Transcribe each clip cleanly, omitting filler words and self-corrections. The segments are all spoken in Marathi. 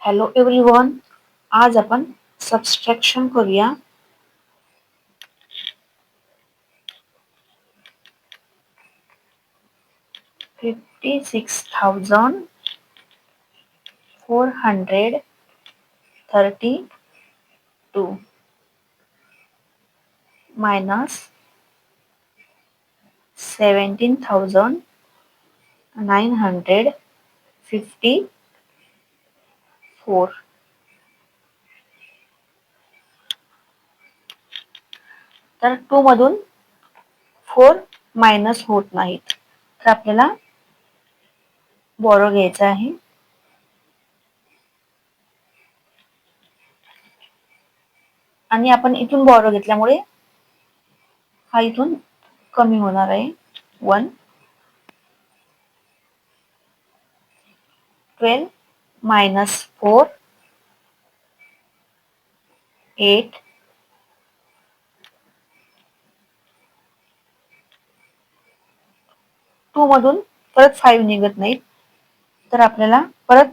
Hello everyone. आज आपण सबस्ट्रॅक्शन करूया. 56,432 minus 17,954. तर 2 मधून 4 मायनस होत नाहीत, तर आपल्याला बॉरो घ्यायचा आहे. आणि आपण इथून बॉरो घेतल्यामुळे हा इथून कमी होणार आहे. 1 12 minus 4 8 2 मधून परत 5 निघत नाहीत, तर आपल्याला परत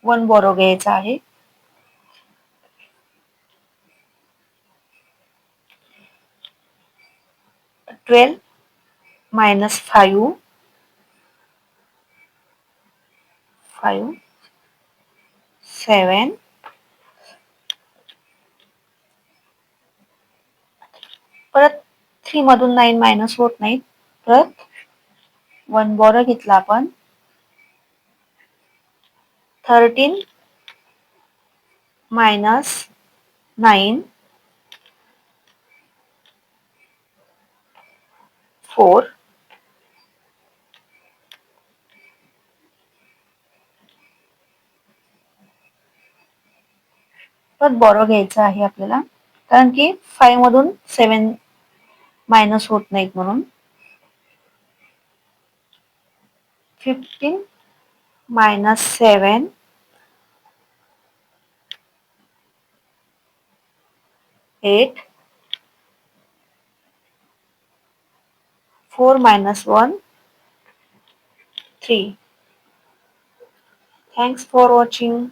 1 बॉरो घ्यायचा आहे. 12 minus 5 7 परत 3 मधून 9 मायनस होत नाहीत, परत 1 बॉरो घेतला आपण. 13 minus 9 4 परत बॉरो घ्यायचा आहे आपल्याला, कारण की 5 मधून 7 मायनस होत नाहीत म्हणून. 15 minus 7 8 4 minus 1 3. Thanks for watching.